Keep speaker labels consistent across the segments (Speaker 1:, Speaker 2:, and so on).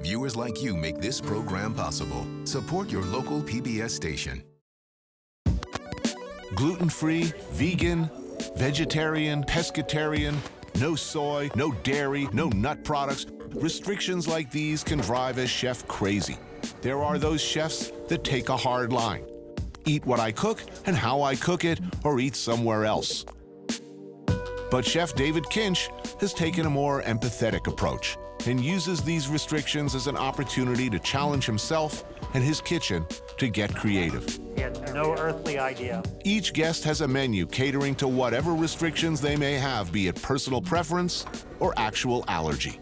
Speaker 1: Viewers like you make this program possible. Support your local PBS station.
Speaker 2: Gluten-free, vegan, vegetarian, pescatarian, no soy, no dairy, no nut products. Restrictions like these can drive a chef crazy. There are those chefs that take a hard line. Eat what I cook and how I cook it, or eat somewhere else. But Chef David Kinch has taken a more empathetic approach and uses these restrictions as an opportunity to challenge himself and his kitchen to get creative.
Speaker 3: He had no earthly idea.
Speaker 2: Each guest has a menu catering to whatever restrictions they may have, be it personal preference or actual allergy.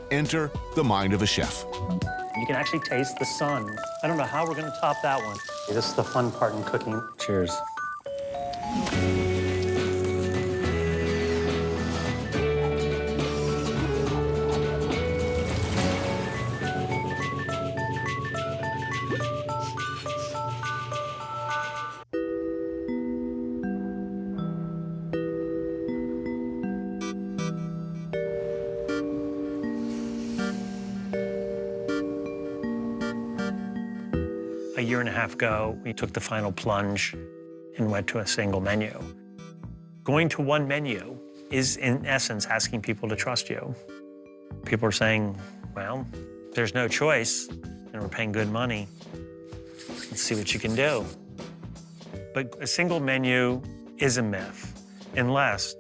Speaker 2: Enter the mind of a chef.
Speaker 3: You can actually taste the sun. I don't know how we're going to top that one. This is the fun part in cooking. Cheers. A year and a half ago, we took the final plunge and went to a single menu. Going to one menu is, in essence, asking people to trust you. People are saying, well, there's no choice, and we're paying good money. Let's see what you can do. But a single menu is a myth, unless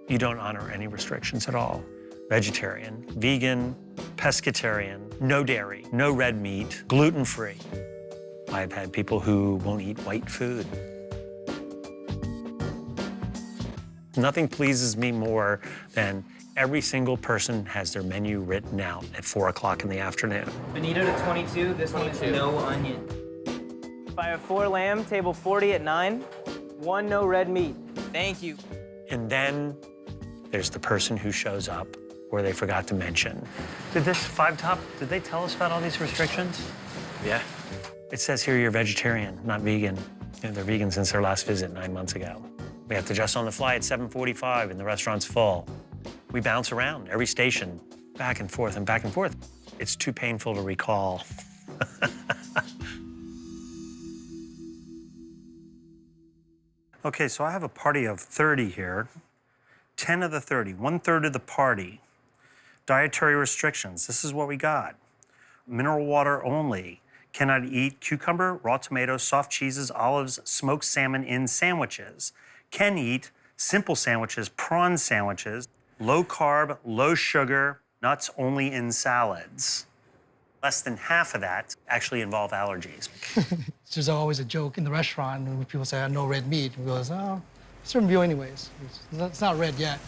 Speaker 3: you don't honor any restrictions at all. Vegetarian, vegan, pescatarian, no dairy, no red meat, gluten-free. I've had people who won't eat white food. Nothing pleases me more than every single person has their menu written out at 4 o'clock in the afternoon.
Speaker 4: Bonito to 22, this one is no onion. If I have 4 lamb, table 40 at 9, 1 no red meat. Thank you.
Speaker 3: And then there's the person who shows up where they forgot to mention. Did this Five Top, did they tell us about all these restrictions?
Speaker 4: Yeah.
Speaker 3: It says here you're vegetarian, not vegan. You know, they're vegan since their last visit 9 months ago. We have to adjust on the fly at 7:45 and the restaurant's full. We bounce around every station, back and forth and back and forth. It's too painful to recall. Okay, so I have a party of 30 here. 10 of the 30, 1/3 of the party. Dietary restrictions, this is what we got. Mineral water only. Cannot eat cucumber, raw tomatoes, soft cheeses, olives, smoked salmon in sandwiches. Can eat simple sandwiches, prawn sandwiches, low carb, low sugar, nuts only in salads. Less than half of that actually involve allergies.
Speaker 5: There's always a joke in the restaurant when people say, no red meat. And we goes, oh, it's a review anyways. It's not red yet.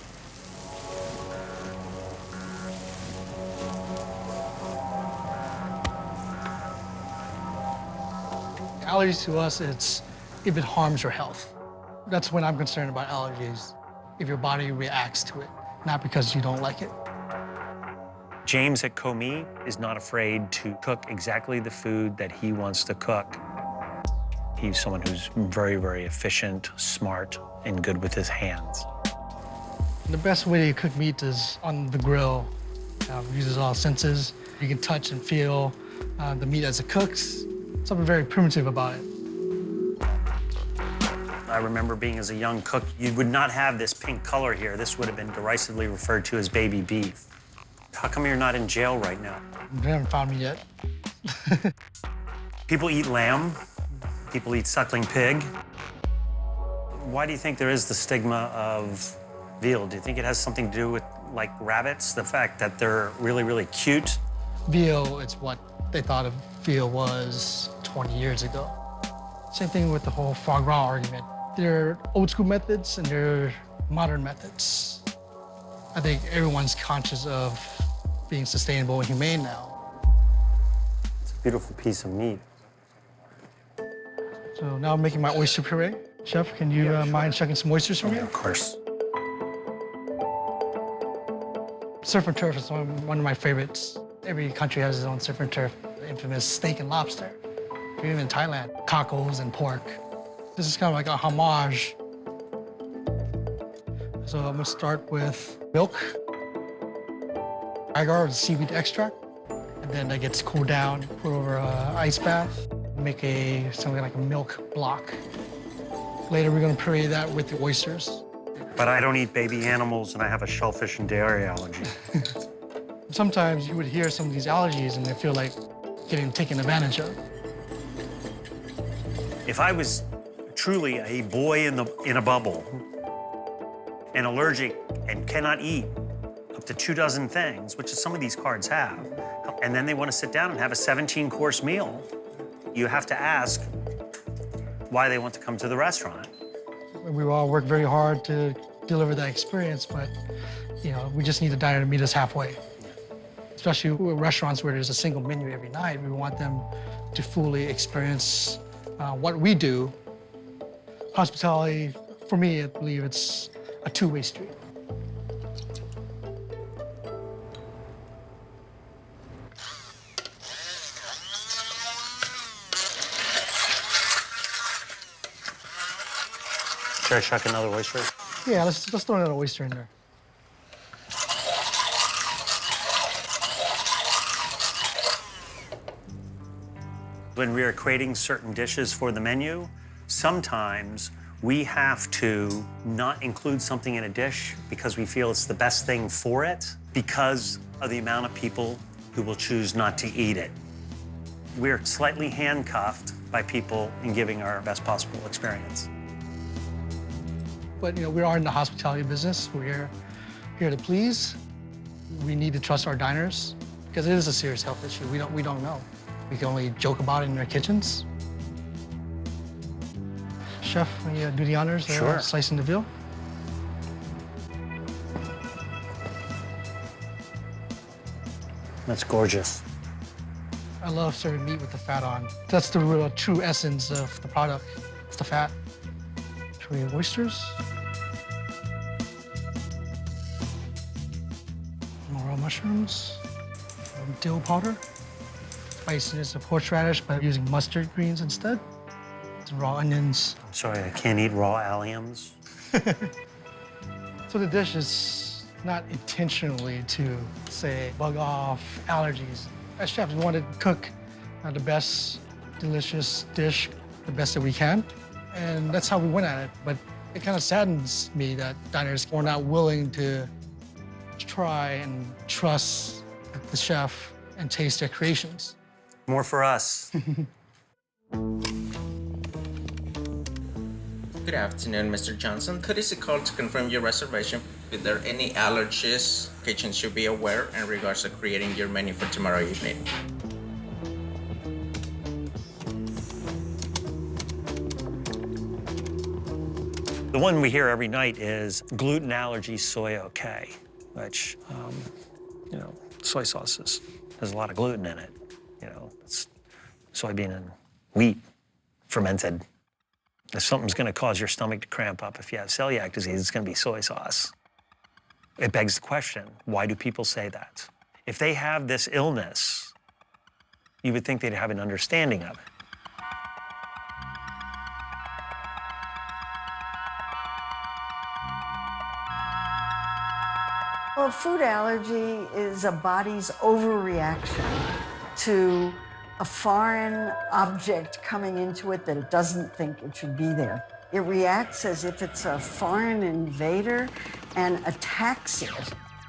Speaker 5: Allergies to us, it's if it harms your health. That's when I'm concerned about allergies, if your body reacts to it, not because you don't like it.
Speaker 3: James at Commis is not afraid to cook exactly the food that he wants to cook. He's someone who's very, very efficient, smart, and good with his hands.
Speaker 5: The best way to cook meat is on the grill. Uses all senses. You can touch and feel the meat as it cooks. Something very primitive about it.
Speaker 3: I remember being as a young cook, you would not have this pink color here. This would have been derisively referred to as baby beef. How come you're not in jail right now?
Speaker 5: They haven't found me yet.
Speaker 3: People eat lamb. People eat suckling pig. Why do you think there is the stigma of veal? Do you think it has something to do with, like, rabbits? The fact that they're really, really cute?
Speaker 5: Veal is what they thought of veal was 20 years ago. Same thing with the whole foie gras argument. There are old school methods and there are modern methods. I think everyone's conscious of being sustainable and humane now.
Speaker 3: It's a beautiful piece of meat.
Speaker 5: So now I'm making my oyster puree. Chef, can you mind shucking some oysters for me?
Speaker 3: Of course.
Speaker 5: Surf and turf is one of my favorites. Every country has its own surf and turf. The infamous steak and lobster. Even in Thailand, cockles and pork. This is kind of like a homage. So I'm gonna start with milk, agar, or seaweed extract, and And then that gets cooled down, put over an ice bath, make something like a milk block. Later, we're gonna puree that with the oysters.
Speaker 3: But I don't eat baby animals, and I have a shellfish and dairy allergy.
Speaker 5: Sometimes you would hear some of these allergies and they feel like getting taken advantage of.
Speaker 3: If I was truly a boy in a bubble and allergic and cannot eat up to 24 things, which is some of these cards have, and then they want to sit down and have a 17-course meal, you have to ask why they want to come to the restaurant.
Speaker 5: We all work very hard to deliver that experience, but we just need the diner to meet us halfway. Especially with restaurants where there's a single menu every night, we want them to fully experience what we do. Hospitality, for me, I believe it's a two-way street.
Speaker 3: Should I chuck another oyster?
Speaker 5: Yeah, let's throw another oyster in there.
Speaker 3: When we are creating certain dishes for the menu, sometimes we have to not include something in a dish because we feel it's the best thing for it because of the amount of people who will choose not to eat it. We're slightly handcuffed by people in giving our best possible experience.
Speaker 5: But we are in the hospitality business. We're here to please. We need to trust our diners because it is a serious health issue. We don't know. We can only joke about it in their kitchens. Chef, will you do the honors?
Speaker 3: Sure.
Speaker 5: Slicing the veal.
Speaker 3: That's gorgeous.
Speaker 5: I love serving meat with the fat on. That's the real true essence of the product. It's the fat. Should we have oysters? More raw mushrooms. Dill powder. Spiciness of horseradish by using mustard greens instead. Some raw onions.
Speaker 3: Sorry, I can't eat raw alliums.
Speaker 5: So the dish is not intentionally to, say, bug off allergies. As chefs, we want to cook the best delicious dish, the best that we can. And that's how we went at it. But it kind of saddens me that diners were not willing to try and trust the chef and taste their creations.
Speaker 3: More for us.
Speaker 6: Good afternoon, Mr. Johnson. Courtesy call to confirm your reservation. Is there any allergies kitchen should be aware in regards to creating your menu for tomorrow evening?
Speaker 3: The one we hear every night is gluten allergy, soy okay, which, soy sauce has a lot of gluten in it. It's soybean and wheat fermented. If something's going to cause your stomach to cramp up, if you have celiac disease, it's going to be soy sauce. It begs the question, why do people say that? If they have this illness, you would think they'd have an understanding of it.
Speaker 7: Well, food allergy is a body's overreaction to a foreign object coming into it that it doesn't think it should be there. It reacts as if it's a foreign invader and attacks it.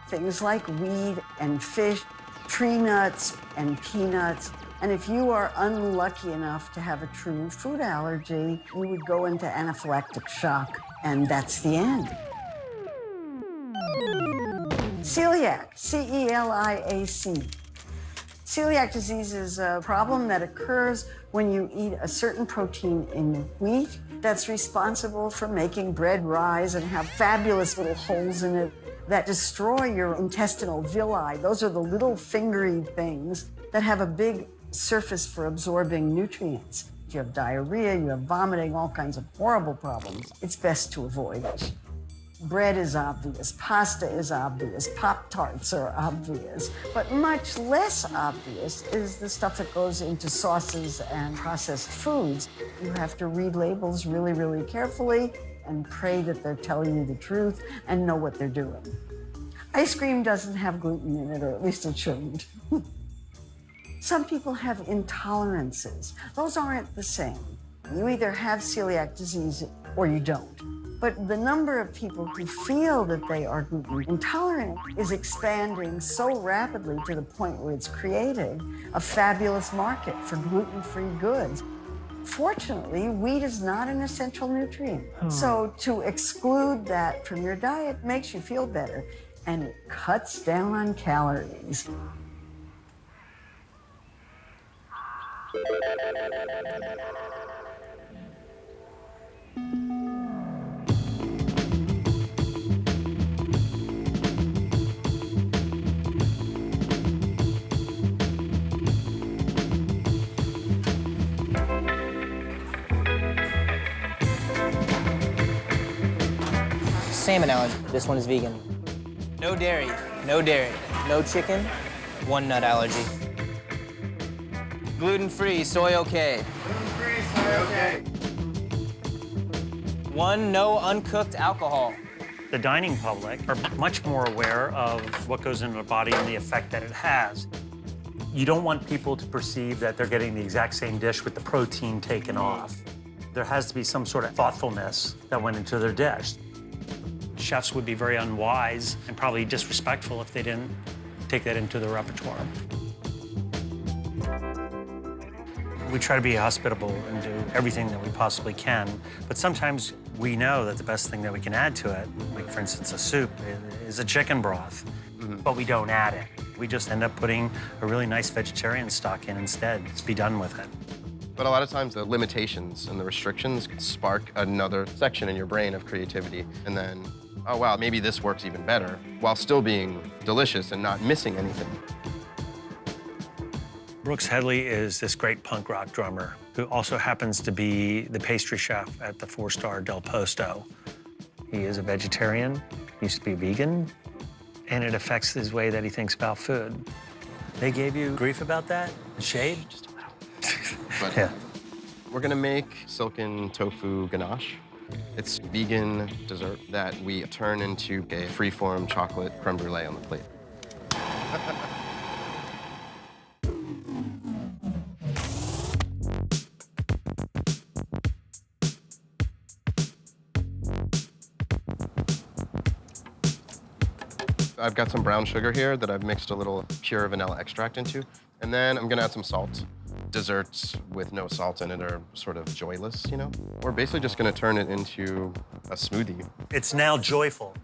Speaker 7: Things like weed and fish, tree nuts and peanuts. And if you are unlucky enough to have a true food allergy, you would go into anaphylactic shock, and that's the end. Celiac, C-E-L-I-A-C. Celiac disease is a problem that occurs when you eat a certain protein in wheat that's responsible for making bread rise and have fabulous little holes in it that destroy your intestinal villi. Those are the little fingery things that have a big surface for absorbing nutrients. If you have diarrhea, you have vomiting, all kinds of horrible problems. It's best to avoid it. Bread is obvious, pasta is obvious, Pop-Tarts are obvious, but much less obvious is the stuff that goes into sauces and processed foods. You have to read labels really, really carefully and pray that they're telling you the truth and know what they're doing. Ice cream doesn't have gluten in it, or at least it shouldn't. Some people have intolerances. Those aren't the same. You either have celiac disease or you don't. But the number of people who feel that they are gluten intolerant is expanding so rapidly to the point where it's creating a fabulous market for gluten-free goods. Fortunately, wheat is not an essential nutrient. So to exclude that from your diet makes you feel better, and it cuts down on calories.
Speaker 4: Salmon allergy. This one is vegan. No dairy, no dairy, no chicken, one nut allergy. Gluten-free, soy okay.
Speaker 8: Gluten-free, soy okay.
Speaker 4: One no uncooked alcohol.
Speaker 3: The dining public are much more aware of what goes into the body and the effect that it has. You don't want people to perceive that they're getting the exact same dish with the protein taken off. There has to be some sort of thoughtfulness that went into their dish. Chefs would be very unwise and probably disrespectful if they didn't take that into their repertoire. We try to be hospitable and do everything that we possibly can, but sometimes we know that the best thing that we can add to it, like for instance a soup, is a chicken broth, but we don't add it. We just end up putting a really nice vegetarian stock in instead. Let's be done with it.
Speaker 8: But a lot of times the limitations and the restrictions can spark another section in your brain of creativity. And then, oh wow, maybe this works even better while still being delicious and not missing anything.
Speaker 3: Brooks Headley is this great punk rock drummer who also happens to be the pastry chef at the 4-star Del Posto. He is a vegetarian, used to be vegan, and it affects his way that he thinks about food. They gave you grief about that? Shade?
Speaker 8: Just a little. But
Speaker 3: Yeah.
Speaker 8: we're gonna make silken tofu ganache. It's vegan dessert that we turn into a free-form chocolate creme brulee on the plate. I've got some brown sugar here that I've mixed a little pure vanilla extract into. And then I'm gonna add some salt. Desserts with no salt in it are sort of joyless, you know? We're basically just gonna turn it into a smoothie.
Speaker 3: It's now joyful.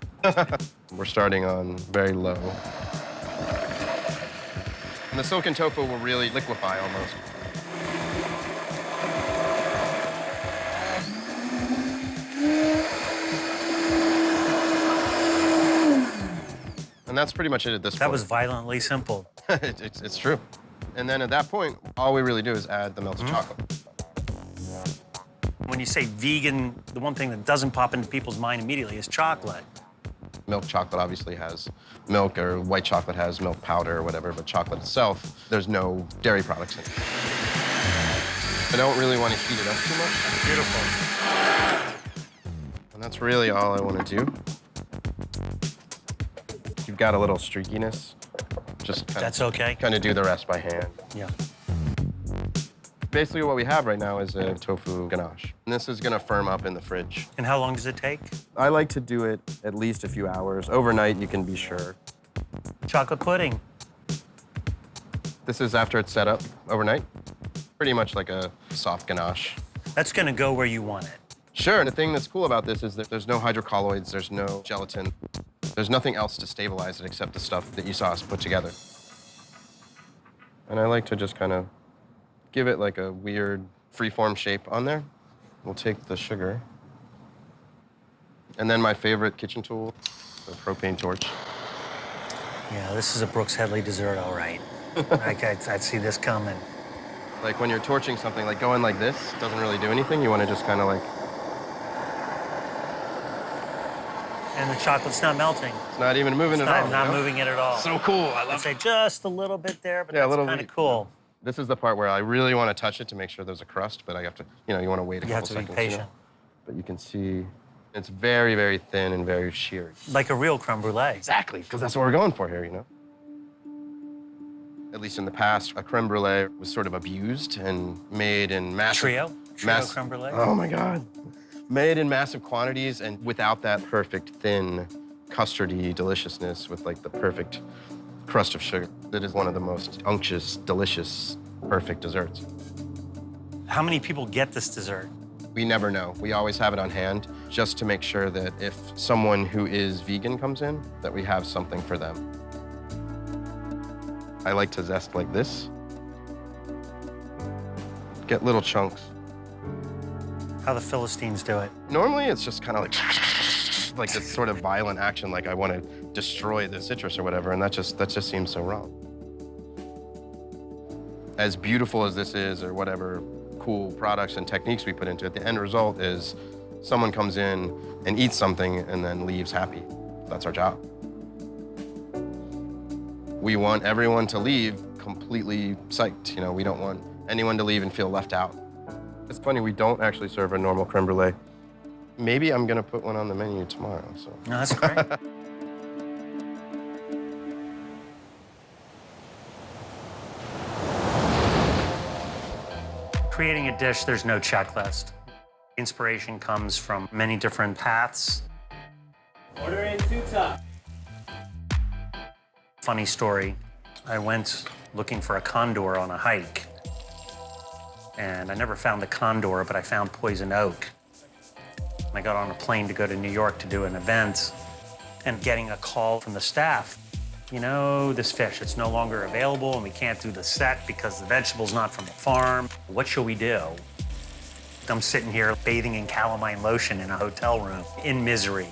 Speaker 8: We're starting on very low. And the silken tofu will really liquefy almost. And that's pretty much it at this point.
Speaker 3: That was violently simple.
Speaker 8: It's true. And then at that point, all we really do is add the melted chocolate.
Speaker 3: When you say vegan, the one thing that doesn't pop into people's mind immediately is chocolate.
Speaker 8: Milk chocolate obviously has milk, or white chocolate has milk powder or whatever, but chocolate itself, there's no dairy products in it. I don't really want to heat it up too much.
Speaker 3: Beautiful.
Speaker 8: And that's really all I want to do. You've got a little streakiness. Just
Speaker 3: That's okay.
Speaker 8: kind of do the rest by hand.
Speaker 3: Yeah.
Speaker 8: Basically what we have right now is a tofu ganache. And this is gonna firm up in the fridge.
Speaker 3: And how long does it take?
Speaker 8: I like to do it at least a few hours. Overnight, you can be sure.
Speaker 3: Chocolate pudding.
Speaker 8: This is after it's set up overnight. Pretty much like a soft ganache.
Speaker 3: That's gonna go where you want it.
Speaker 8: Sure, and the thing that's cool about this is that there's no hydrocolloids, there's no gelatin. There's nothing else to stabilize it except the stuff that you saw us put together. And I like to just kind of give it like a weird free-form shape on there. We'll take the sugar. And then my favorite kitchen tool, the propane torch.
Speaker 3: Yeah, this is a Brooks Headley dessert, all right. I'd see this coming.
Speaker 8: Like when you're torching something, like going like this doesn't really do anything. You want to just kind of like,
Speaker 3: And the chocolate's not melting.
Speaker 8: it's not even moving at all.
Speaker 3: I'm not
Speaker 8: you know?
Speaker 3: moving it at all.
Speaker 8: So cool, I
Speaker 3: I'd
Speaker 8: love
Speaker 3: say
Speaker 8: it.
Speaker 3: just a little bit there, but
Speaker 8: Yeah, a
Speaker 3: that's
Speaker 8: little
Speaker 3: kind of
Speaker 8: bit.
Speaker 3: cool.
Speaker 8: This is the part where I really want to touch it to make sure there's a crust, but I have to, you know, you want to wait a
Speaker 3: You have
Speaker 8: couple
Speaker 3: to be
Speaker 8: seconds.
Speaker 3: patient.
Speaker 8: But you can see it's very, very thin and very sheer.
Speaker 3: Like a real creme brulee.
Speaker 8: Exactly, because that's what we're going for here, you know? at least in the past, a creme brulee was sort of abused and made in massive...
Speaker 3: Trio creme brulee?
Speaker 8: Oh my God. Made in massive quantities and without that perfect thin custardy deliciousness with like the perfect crust of sugar. It is one of the most unctuous, delicious, perfect desserts.
Speaker 3: How many people get this dessert?
Speaker 8: We never know. We always have it on hand just to make sure that if someone who is vegan comes in, that we have something for them. I like to zest like this. Get little chunks.
Speaker 3: How the Philistines do it?
Speaker 8: Normally, it's just kind of like this sort of violent action, like I want to destroy the citrus or whatever, and that just seems so wrong. As beautiful as this is, or whatever cool products and techniques we put into it, the end result is someone comes in and eats something and then leaves happy. That's our job. We want everyone to leave completely psyched. You know, we don't want anyone to leave and feel left out. It's funny, we don't actually serve a normal creme brulee. Maybe I'm gonna put one on the menu tomorrow, so.
Speaker 3: No, that's great. Creating a dish, there's no checklist. Inspiration comes from many different paths.
Speaker 4: Order in 2 top.
Speaker 3: Funny story, I went looking for a condor on a hike. And I never found the condor, but I found poison oak. And I got on a plane to go to New York to do an event, and getting a call from the staff. You know, this fish, it's no longer available, and we can't do the set because the vegetable's not from the farm. What shall we do? I'm sitting here bathing in calamine lotion in a hotel room in misery.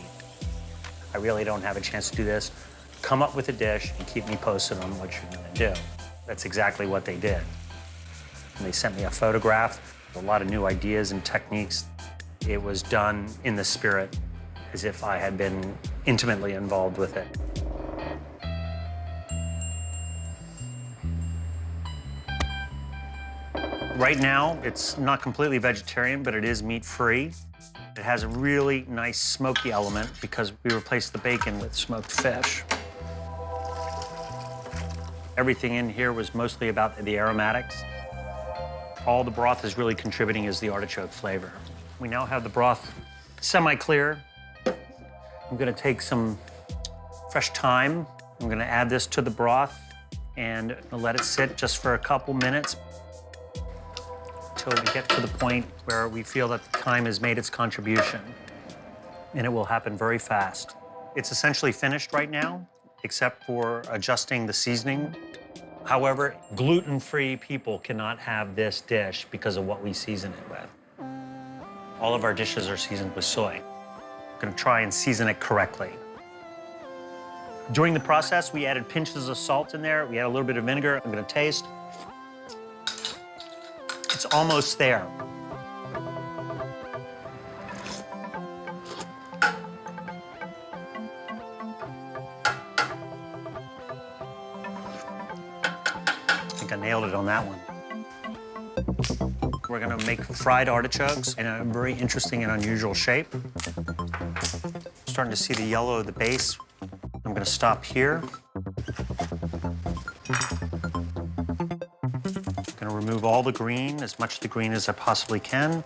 Speaker 3: I really don't have a chance to do this. Come up with a dish and keep me posted on what you're gonna do. That's exactly what they did. And they sent me a photograph, a lot of new ideas and techniques. It was done in the spirit, as if I had been intimately involved with it. Right now, it's not completely vegetarian, but it is meat-free. It has a really nice smoky element because we replaced the bacon with smoked fish. Everything in here was mostly about the aromatics. All the broth is really contributing is the artichoke flavor. We now have the broth semi-clear. I'm gonna take some fresh thyme. I'm gonna add this to the broth and let it sit just for a couple minutes until we get to the point where we feel that the thyme has made its contribution. And it will happen very fast. It's essentially finished right now, except for adjusting the seasoning. However, gluten-free people cannot have this dish because of what we season it with. All of our dishes are seasoned with soy. I'm gonna try and season it correctly. During the process, we added pinches of salt in there. We add a little bit of vinegar. I'm gonna taste. It's almost there. I think I nailed it on that one. We're gonna make fried artichokes in a very interesting and unusual shape. Starting to see the yellow of the base. I'm gonna stop here. Gonna remove all the green, as much of the green as I possibly can.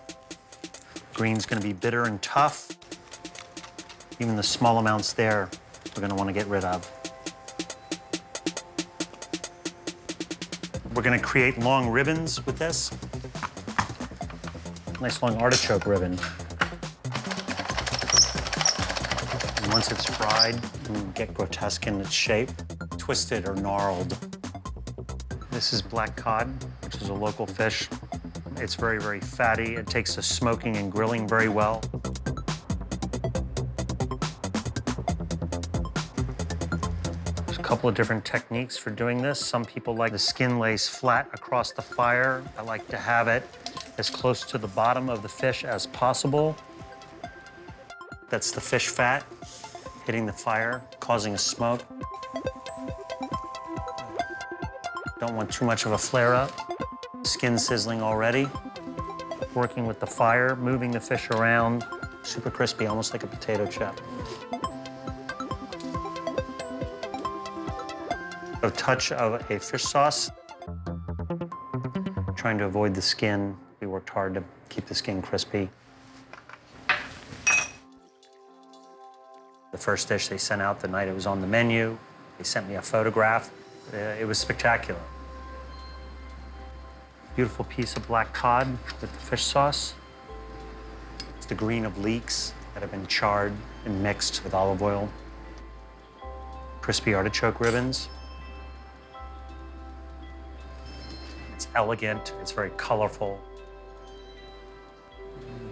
Speaker 3: Green's gonna be bitter and tough. Even the small amounts there, we're gonna wanna get rid of. We're gonna create long ribbons with this. Nice long artichoke ribbon. And once it's fried, it will get grotesque in its shape, twisted or gnarled. This is black cod, which is a local fish. It's very, very fatty. It takes to smoking and grilling very well. There's a couple of different techniques for doing this. Some people like the skin lays flat across the fire. I like to have it as close to the bottom of the fish as possible. That's the fish fat hitting the fire, causing a smoke. Don't want too much of a flare-up. Skin sizzling already. Working with the fire, moving the fish around. Super crispy, almost like a potato chip. A touch of a fish sauce. Trying to avoid the skin. We worked hard to keep the skin crispy. The first dish they sent out the night it was on the menu. They sent me a photograph. It was spectacular. Beautiful piece of black cod with the fish sauce. It's the green of leeks that have been charred and mixed with olive oil. Crispy artichoke ribbons. It's elegant, it's very colorful.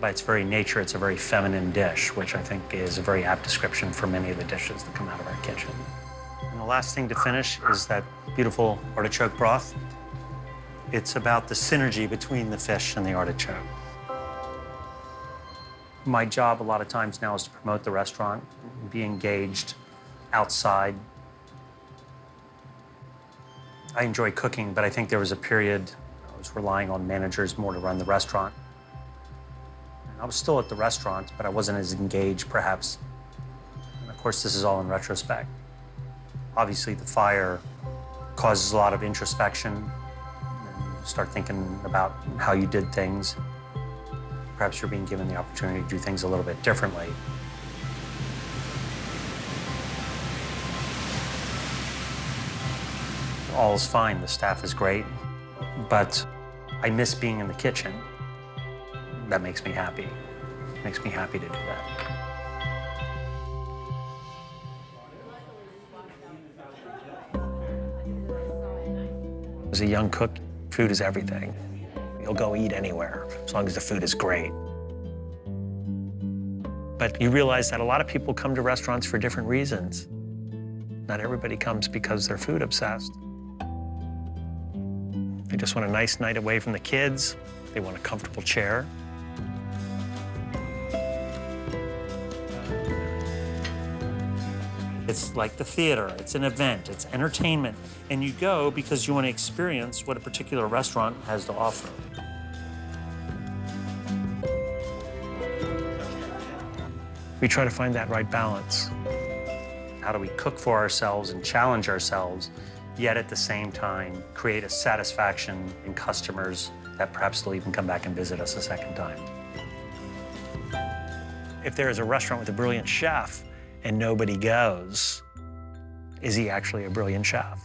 Speaker 3: By its very nature, it's a very feminine dish, which I think is a very apt description for many of the dishes that come out of our kitchen. And the last thing to finish is that beautiful artichoke broth. It's about the synergy between the fish and the artichoke. My job a lot of times now is to promote the restaurant, be engaged outside. I enjoy cooking, but I think there was a period I was relying on managers more to run the restaurant. And I was still at the restaurant, but I wasn't as engaged, perhaps. And of course, this is all in retrospect. Obviously, the fire causes a lot of introspection. And you start thinking about how you did things. Perhaps you're being given the opportunity to do things a little bit differently. All is fine, the staff is great, but I miss being in the kitchen. That makes me happy. It makes me happy to do that. As a young cook, food is everything. You'll go eat anywhere as long as the food is great. But you realize that a lot of people come to restaurants for different reasons. Not everybody comes because they're food obsessed. They just want a nice night away from the kids. They want a comfortable chair. It's like the theater, it's an event, it's entertainment. And you go because you want to experience what a particular restaurant has to offer. We try to find that right balance. How do we cook for ourselves and challenge ourselves, yet at the same time create a satisfaction in customers that perhaps they'll even come back and visit us a second time. If there is a restaurant with a brilliant chef and nobody goes, is he actually a brilliant chef?